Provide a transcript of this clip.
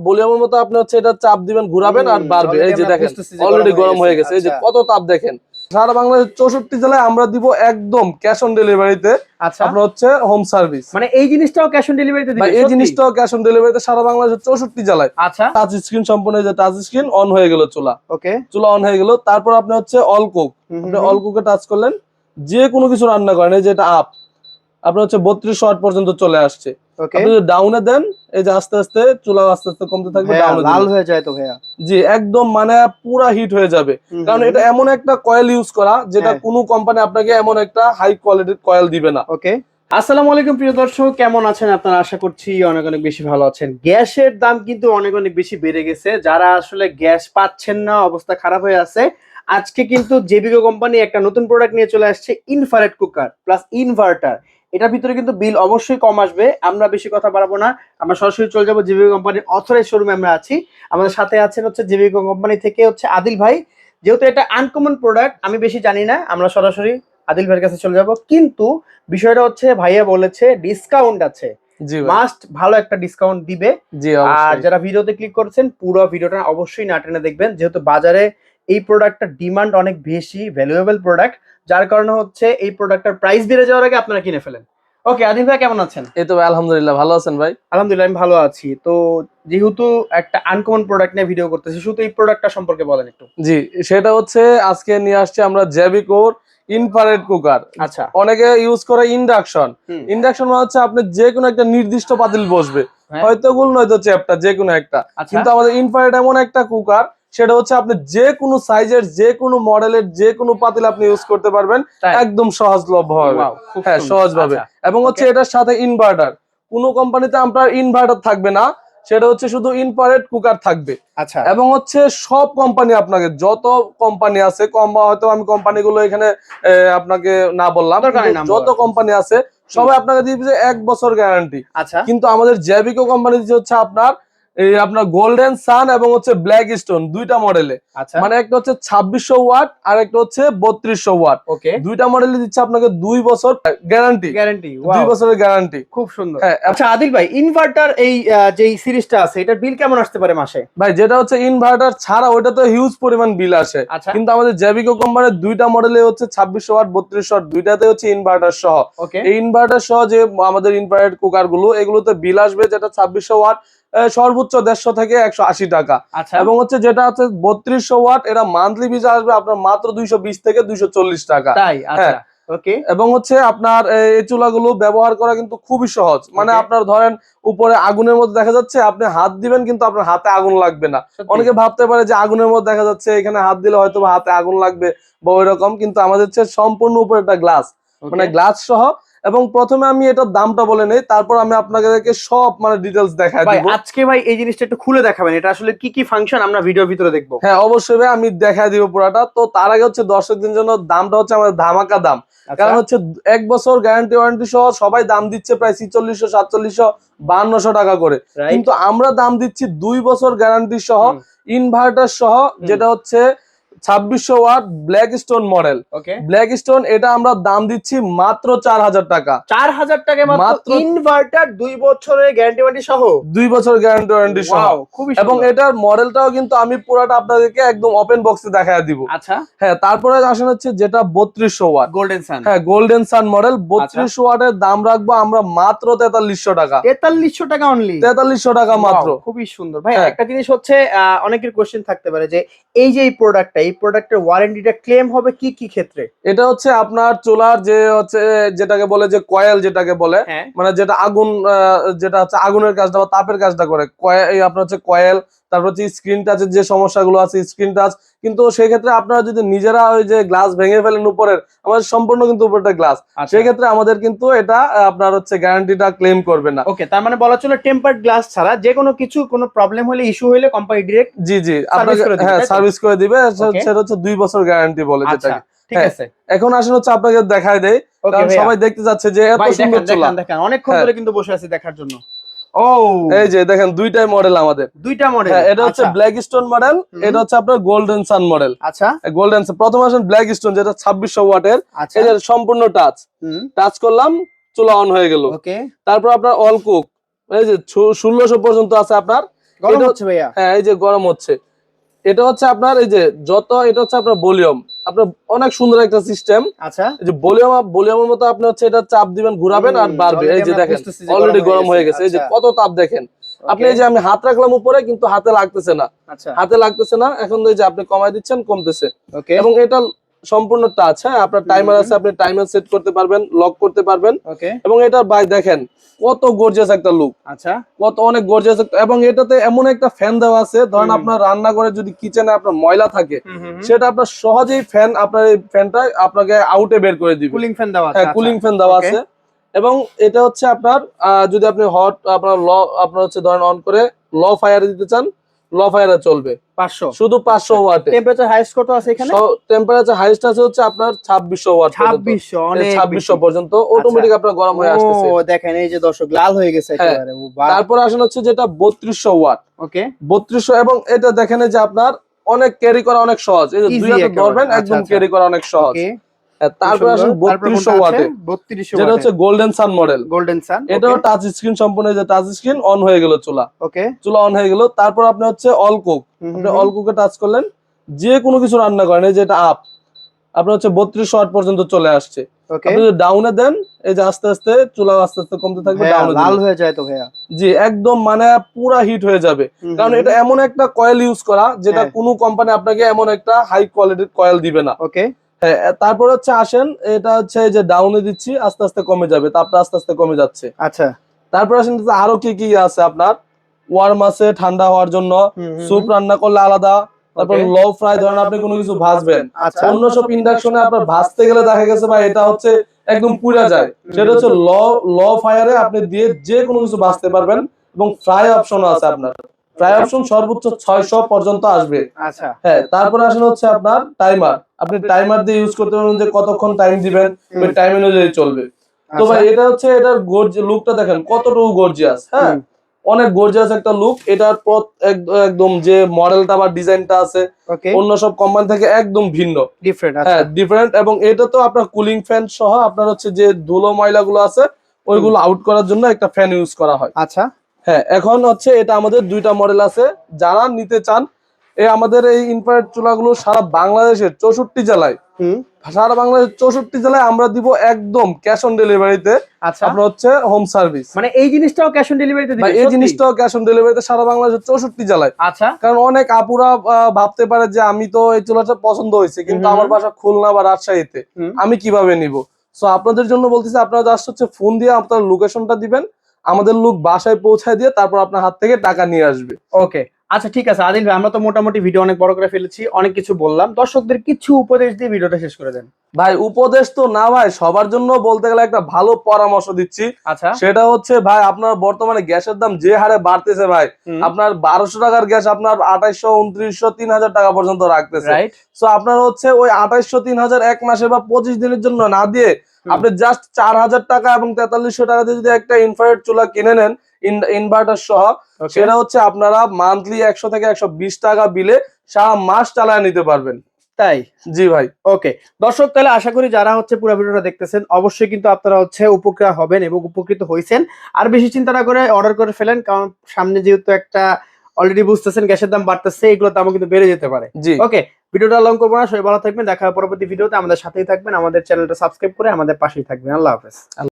ভলিউমের মতো আপনি হচ্ছে এটা চাপ দিবেন, ঘোরাবেন আর বাড়বে। এই যে দেখেন অলরেডি গরম হয়ে গেছে। এই যে কত তাপ দেখেন। সারা বাংলাদেশের 64 জেলায় আমরা দিব একদম ক্যাশ অন ডেলিভারিতে। আচ্ছা, আপনার হচ্ছে হোম সার্ভিস, মানে এই জিনিসটাও ক্যাশ অন ডেলিভারিতে দিবেন? এই জিনিসটাও ক্যাশ অন ডেলিভারিতে সারা বাংলাদেশের 64 জেলায়। আচ্ছা, টাচ স্ক্রিন সম্পূর্ণ, এই যে টাচ স্ক্রিন অন হয়ে গেল, চুলা ওকে, চুলা অন হয়ে গেল। তারপর আপনি হচ্ছে অল কুক, আপনি অল কুকে টাচ করলেন, যে কোনো কিছু রান্না করেন। এই যে এটা আপ, আপনার হচ্ছে 32 ওয়াট পর্যন্ত চলে আসছে। আপনি যদি ডাউনে দেন, এই যে আস্তে আস্তে চুলা আস্তে আস্তে কমতে থাকবে। ডাউনে লাল হয়ে যায় তো ভাইয়া? জি, একদম মানে পুরা হিট হয়ে যাবে। কারণ এটা এমন একটা কয়েল ইউজ করা, যেটা কোনো কোম্পানি আপনাকে এমন একটা হাই কোয়ালিটির কয়েল দিবে না। ওকে, আসসালামু আলাইকুম প্রিয় দর্শক, কেমন আছেন আপনারা? আশা করছি অনেক অনেক বেশি ভালো আছেন। গ্যাসের দাম কিন্তু অনেক অনেক বেশি বেড়ে গেছে। যারা আসলে গ্যাস পাচ্ছেন না, অবস্থা খারাপ হয়ে আছে, আজকে কিন্তু জেবিকো কোম্পানি একটা নতুন প্রোডাক্ট নিয়ে চলে আসছে, ইনফ্রারেড কুকার প্লাস ইনভার্টার। এটার ভিতরে কিন্তু বিল অবশ্যই কম আসবে। আমরা বেশি কথা বাড়াবো না, আমরা সরাসরি চলে যাবো জেবিকো কোম্পানির অথরাইজ শোরুমে। আমরা আছি, আমাদের সাথে আছেন হচ্ছে জেবিকো কোম্পানি থেকে হচ্ছে আদিল ভাই। যেহেতু এটা আনকমন প্রোডাক্ট, আমি বেশি জানি না, আমরা সরাসরি আদিল ভাইয়ের কাছে চলে যাব। কিন্তু বিষয়টা হচ্ছে ভাইয়া বলেছে ডিসকাউন্ট আছে, মাস্ট ভালো একটা ডিসকাউন্ট দিবে। আর যারা ভিডিওতে ক্লিক করছেন, পুরো ভিডিওটা অবশ্যই না টেনে দেখবেন, যেহেতু বাজারে এই প্রোডাক্টটার ডিমান্ড অনেক বেশি, ভ্যালুয়েবল প্রোডাক্ট, যার কারণে হচ্ছে এই প্রোডাক্টটার প্রাইস বেড়ে যাওয়ার আগে আপনারা কিনে ফেলেন। ওকে আদিল ভাই, কেমন আছেন? এই তো ভাই, আলহামদুলিল্লাহ, ভালো আছেন ভাই? আলহামদুলিল্লাহ, আমি ভালো আছি। তো যেহেতু একটা আনকমন প্রোডাক্ট নিয়ে ভিডিও করতেছি, শুধু এই প্রোডাক্টটা সম্পর্কে বলেন একটু। জি, সেটা হচ্ছে আজকে নিয়ে আসছে আমরা জেবিকোর ইনফ্রারেড কুকার। আচ্ছা, অনেকে ইউজ করে ইন্ডাকশন। ইন্ডাকশন মানে হচ্ছে আপনি যে কোনো একটা নির্দিষ্ট পাতিল বসবে, হয়তো গুল নয়তো চ্যাপটা, যে কোনো একটা। কিন্তু আমাদের ইনফ্রারেড এমন একটা কুকার, সেটা হচ্ছে আপনি যে কোনো সাইজের, যে কোনো মডেলের, যে কোনো পাতিল আপনি ইউজ করতে পারবেন একদম সহজলভ্য ভাবে। হ্যাঁ, সহজভাবে। এবং হচ্ছে এটার সাথে ইনভার্টার, কোনো কোম্পানিতে আপনার ইনভার্টার থাকবে না, সেটা হচ্ছে শুধু ইনফ্রারেড কুকার থাকবে। আচ্ছা, এবং হচ্ছে সব কোম্পানি, আপনাকে যত কোম্পানি আছে, কম হয়তো আমি কোম্পানিগুলো এখানে আপনাকে না বললাম, যত কোম্পানি আছে সবাই আপনাকে দিবে 1 বছর গ্যারান্টি। আচ্ছা, কিন্তু আমাদের জেবিকো কোম্পানি হচ্ছে আপনার গোল্ডেন সান এবং হচ্ছে ব্ল্যাক স্টোন, দুইটা মডেলে। মানে একটা হচ্ছে 2600 ওয়াট আর একটা হচ্ছে 3200 ওয়াট। দুইটা মডেলে দিচ্ছে আপনাকে 2 বছর গ্যারান্টি। 2 বছরের গ্যারান্টি। খুব সুন্দর। আচ্ছা আদিল ভাই, ইনভার্টার এই যে সিরিজটা আছে, এটার বিল কেমন আসতে পারে মাসে? ভাই, যেটা হচ্ছে ইনভার্টার ছাড়া, ওটা তো হিউজ পরিমাণ বিল আসে। কিন্তু আমাদের জেবিকো কোম্পানির দুইটা মডেলে হচ্ছে 2600 ওয়াট 3200 ওয়াট, দুইটাতে হচ্ছে ইনভার্টার সহ। এই ইনভার্টার সহ যে আমাদের ইনফ্রারেড কুকার গুলো, এগুলোতে বিল আসবে যেটা 2600 ওয়াট সর্বোচ্চ 150 থেকে 180 টাকা। এবং হচ্ছে যেটা হচ্ছে 3200 ওয়াট, এটা মান্থলি বিল আসবে আপনার মাত্র 220 থেকে 240 টাকা। হ্যাঁ, এবং হচ্ছে আপনার এই চুলাগুলো ব্যবহার করা কিন্তু খুবই সহজ। মানে আপনার ধরেন উপরে আগুনের মধ্যে দেখা যাচ্ছে, আপনি হাত দিবেন কিন্তু আপনার হাতে আগুন লাগবে না। অনেকে ভাবতে পারে যে আগুনের মধ্যে দেখা যাচ্ছে এখানে হাত দিলে হয়তো হাতে আগুন লাগবে বা ওইরকম, কিন্তু আমাদের হচ্ছে সম্পূর্ণ উপরে একটা গ্লাস, মানে গ্লাস সহ। এবং প্রথমে আমি এটার দামটা বলে নেই, তারপর আমি আপনাদেরকে সব মানে ডিটেইলস দেখাই দিব। আজকে ভাই এই জিনিসটা একটু খুলে দেখাবেন, এটা আসলে কি কি ফাংশন আমরা ভিডিওর ভিতরে দেখবো। হ্যাঁ, অবশ্যই ভাই, আমি দেখাই দিব পুরাটা। তো তার আগে হচ্ছে দর্শকদের জন্য দামটা হচ্ছে আমাদের ধামাকা দাম। কারণ হচ্ছে 1 বছর গ্যারান্টি ওয়ারেন্টি সহ সবাই দাম দিচ্ছে প্রায় 4600, 4700, 5200 টাকা করে। কিন্তু আমরা দাম দিচ্ছি 2 বছর গ্যারান্টি সহ, ইনভার্টার সহ, যেটা হচ্ছে 2600 watt black stone model. Black stone, এটা আমরা দাম দিচ্ছি মাত্র 4000 টাকা। 4000 টাকা মাত্র, ইনভার্টার 2 বছরের গ্যারান্টি ওয়ারেন্টি সহ। 2 বছর গ্যারান্টি ওয়ারেন্টি সহ। এবং এটার মডেলটাও কিন্তু আমি পুরোটা আপনাদেরকে একদম ওপেন বক্সে দেখায় দিব। আচ্ছা, হ্যাঁ, তারপরে আসেন হচ্ছে যেটা 3200 ওয়াট গোল্ডেন সান। হ্যাঁ, গোল্ডেন সান মডেল 3200 ওয়াটের দাম রাখবো আমরা মাত্র 4300 টাকা। 4300 টাকা অনলি? 4300 টাকা মাত্র। খুবই সুন্দর ভাই। একটা জিনিস হচ্ছে, অনেকের কোশ্চেন থাকতে পারে যে এই যে এই প্রোডাক্টের ওয়ারেন্টিটা ক্লেম হবে কি কি ক্ষেত্রে? এটা হচ্ছে আপনার চুলার যে হচ্ছে যেটাকে বলে যে কয়েল, যেটাকে বলে মানে যেটা আগুন, যেটা হচ্ছে আগুনের কাজটা বা তাপের কাজটা করে, আপনার হচ্ছে কয়েল। তারপর হচ্ছে স্ক্রিন টাচের যে সমস্যাগুলো আছে, স্ক্রিন টাচ। কিন্তু সেই ক্ষেত্রে আপনারা যদি নিজেরা ওই যে গ্লাস ভেঙে ফেলেন উপরের, আমাদের সম্পূর্ণ কিন্তু উপরটা গ্লাস, সেই ক্ষেত্রে আমাদের কিন্তু এটা আপনার হচ্ছে গ্যারান্টিটা ক্লেম করবে না। ওকে, তার মানে বলা চলে টেম্পারড গ্লাস ছাড়া যে কোনো কিছু, কোনো প্রবলেম হলে, ইস্যু হলে কোম্পানি ডিরেক্ট জি আপনাকে সার্ভিস করে দিবে। সেটা হচ্ছে 2 বছর গ্যারান্টি বলে যেটাকে। ঠিক আছে, এখন আসেন হচ্ছে আপনাকে দেখায় দেই, কারণ সবাই দেখতে যাচ্ছে যে এত সুন্দর চুলা। দেখেন অনেকক্ষণ ধরে কিন্তু বসে আছি দেখার জন্য। এই যে দেখেন দুইটাই মডেল আমাদের। দুইটা মডেল? এটা হচ্ছে ব্ল্যাক স্টোন মডেল, এটা হচ্ছে আপনার গোল্ডেন সান মডেল। আচ্ছা, গোল্ডেন সান। প্রথম আসেন ব্ল্যাক স্টোন, যেটা 2600 ওয়াটের। এই যে সম্পূর্ণ টাচ করলাম, চুলা অন হয়ে গেল। তারপর আপনার অল কুক, এই যে 1600 পর্যন্ত আছে আপনার। গরম হচ্ছে ভাইয়া? হ্যাঁ, এই যে গরম হচ্ছে। এটা হচ্ছে আপনার এই যে এটা হচ্ছে আপনার ভলিউম, আপনার অনেক সুন্দর একটা সিস্টেম। আচ্ছা, এই যে ভলিউমের মতো আপনি হচ্ছে এটা চাপ দিবেন, ঘোরাবেন আর বাড়বে। এই যে দেখেন অলরেডি গরম হয়ে গেছে। এই যে কত তাপ দেখেন আপনি। এই যে আমি হাত রাখলাম উপরে, কিন্তু হাতে লাগতেছে না। আচ্ছা, হাতে লাগতেছে না। এখন এই যে আপনি কমাই দিচ্ছেন, কমতেছে। ওকে। এবং এটা সম্পূর্ণ টাচ। হ্যাঁ, আপনার টাইমার আছে, আপনি টাইমার সেট করতে পারবেন, লক করতে পারবেন। ওকে। এবং এটা ভাই দেখেন কত গর্জিয়াস একটা লুক। আচ্ছা, কত অনেক গর্জিয়াস। এবং এটাতে এমন একটা ফ্যান দেওয়া আছে, ধরেন আপনার রান্নাঘরে যদি কিচেনে আপনার ময়লা থাকে, সেটা আপনার সহজেই ফ্যান, আপনার এই ফ্যানটা আপনাকে আউটে বের করে দিবে। কুলিং ফ্যান দেওয়া আছে। হ্যাঁ, কুলিং ফ্যান দেওয়া আছে। এবং এটা হচ্ছে আপনার যদি আপনি হট আপনার আপনার হচ্ছে ধরেন অন করে ল ফায়ারে দিতে চান, ল ফায়ারে চলবে 500, শুধু 500 ওয়াটে। টেম্পারেচার হাইয়েস্ট কত আছে এখানে? টেম্পারেচার হাইয়েস্ট আছে হচ্ছে আপনার 2600 ওয়াট পর্যন্ত। 2600, অনেক 2600 পর্যন্ত অটোমেটিক আপনার গরম হয়ে আসতেছে। ও দেখেন, এই যে দর্শক লাল হয়ে গেছে একেবারে। ও বাহ। তারপর আসেন হচ্ছে যেটা 3200 ওয়াট। ওকে, 3200। এবং এটা দেখেন যে আপনার অনেক ক্যারি করা অনেক সহজ। এই যে দুই হাতে ধরবেন, একদম ক্যারি করা অনেক সহজ। তারপর আসেন 3200 ওয়াটে, যেটা হচ্ছে গোল্ডেন সান মডেল। গোল্ডেন সান, এটাও টাচ স্ক্রিন সম্পূর্ণ। যে টাচ স্ক্রিন অন হয়ে গেল, চুলা অন হয়ে গেল। তারপর আপনি হচ্ছে অল কুক, আপনি অল কুকে টাচ করলেন, যে কোনো কিছু রান্না করেন। এই যে এটা আপ, আপনার হচ্ছে 3200 ওয়াট পর্যন্ত চলে আসছে। আপনি যদি ডাউনে দেন, এই যে আস্তে আস্তে চুলা আস্তে আস্তে কমতে থাকবে। ডাউনে লাল হয়ে যায় তো ভাইয়া? জি, একদম মানে পুরা হিট হয়ে যাবে। কারণ এটা এমন একটা কয়েল ইউজ করা, যেটা কোনো কোম্পানি আপনাকে এমন একটা হাই কোয়ালিটির কয়েল দিবে না। ওকে। হ্যাঁ, তারপর হচ্ছে আসেন, এটা হচ্ছে যে ডাউনে দিচ্ছি, আস্তে আস্তে কমে যাবে, তাপটা আস্তে আস্তে কমে যাচ্ছে। আচ্ছা, তারপর আসেন আরো কি কি আছে আপনার। ওয়ার্ম আছে ঠান্ডা হওয়ার জন্য, স্যুপ রান্না করলে আলাদা। তারপর লো ফ্রাই, ধরেন আপনি কোনো কিছু ভাজবেন, অন্য সব ইন্ডাকশনে আপনার ভাজতে গেলে দেখা গেছে ভাই এটা হচ্ছে একদম পুড়ে যায়। সেটা হচ্ছে লো ফায়ারে আপনি দিয়ে যে কোনো কিছু ভাজতে পারবেন। এবং ফ্রাই অপশনও আছে আপনার। ফ্রাই অপশন সর্বোচ্চ 600 পর্যন্ত আসবে। আচ্ছা, হ্যাঁ, তারপরে আসলে হচ্ছে আপনার টাইমার। আপনি টাইমার দিয়ে ইউজ করতে পারবেন, যে কতক্ষণ টাইম দিবেন, ওই টাইম অনুযায়ী চলবে। তো ভাই এটা হচ্ছে এটার লুকটা দেখেন কতটুকু গর্জিয়াস। হ্যাঁ, অনেক গর্জিয়াস একটা লুক। এটার একদম যে মডেলটা বা ডিজাইনটা আছে, অন্য সব কোম্পানি থেকে একদম ভিন্ন, হ্যাঁ ডিফারেন্ট। এবং এটা তো আপনার কুলিং ফ্যান সহ আপনার হচ্ছে যে ধুলো ময়লা গুলো আছে, ওইগুলো আউট করার জন্য একটা ফ্যান ইউজ করা হয়। আচ্ছা, হ্যাঁ, এখন হচ্ছে এটা আমাদের দুইটা মডেল আছে। যারা নিতে চান, আমাদের এই ইনফ্রারেড চুলাগুলো সারা বাংলাদেশের 64 জেলায়, আমরা দিব একদম ক্যাশ অন ডেলিভারিতে। আপনার হচ্ছে হোম সার্ভিস। মানে এই জিনিসটাও ক্যাশ অন ডেলিভারিতে দিবেন? এই জিনিসটাও ক্যাশ অন ডেলিভারিতে সারা বাংলাদেশের 64 জেলায়। আচ্ছা, কারণ অনেক আপুরা ভাবতে পারে যে আমি তো এই চুলাটা পছন্দ হয়েছে, কিন্তু আমার বাসা খুলনা বা রাজশাহীতে, আমি কিভাবে নিব। সো আপনাদের জন্য বলতেছি, আপনারা জাস্ট হচ্ছে ফোন দিয়ে আপনার লোকেশনটা দিবেন, আমাদের লোক বাসায় পৌঁছায় দিয়ে তারপর আপনার হাত থেকে টাকা নিয়ে আসবে। ওকে, আচ্ছা ঠিক আছে আদিল ভাই, আমরা তো মোটামুটি ভিডিও অনেক বড় করে ফেলেছি, অনেক কিছু বললাম, দর্শকদের কিছু উপদেশ দিয়ে ভিডিওটা শেষ করে দেন। ভাই উপদেশ তো না ভাই, সবার জন্য বলতে গেলে একটা ভালো পরামর্শ দিচ্ছি। আচ্ছা, সেটা হচ্ছে ভাই, আপনার বর্তমানে গ্যাসের দাম যে হারে বাড়তেছে ভাই, আপনার 1200 টাকার গ্যাস আপনার 2800, 2900, 3000 টাকা পর্যন্ত রাখতেছে। সো আপনার হচ্ছে ওই 2800, 3000 এক মাসে বা 25 দিনের জন্য না দিয়ে, আপনি জাস্ট 4000 টাকা এবং 4300 টাকা দিয়ে যদি একটা ইনফ্রারেড চুলা কিনে নেন ইনভার্টার সহ, সেটা হচ্ছে আপনারা মান্থলি 100 থেকে 120 টাকা বিলে সারা মাস চালায় নিতে পারবেন। তাই? জি ভাই। ওকে দর্শক, তাহলে আশা করি যারা হচ্ছে পুরো ভিডিওটা দেখতেছেন, অবশ্যই কিন্তু আপনারা হচ্ছে উপকৃত হবেন এবং উপকৃত হয়েছেন। আর বেশি চিন্তা না করে অর্ডার করে ফেলেন, কারণ সামনে যেহেতু একটা অলরেডি বুঝতেছেন গ্যাসের দাম বাড়তেছে, এগুলোর দামও কিন্তু বেড়ে যেতে পারে। ওকে, ভিডিওটা লং করবো না, সবাই ভালো থাকবেন, দেখা হবে পরবর্তী ভিডিওতে। আমাদের সাথেই থাকবেন, আমাদের চ্যানেলটা সাবস্ক্রাইব করে আমাদের পাশেই থাকবেন। আল্লাহ হাফেজ।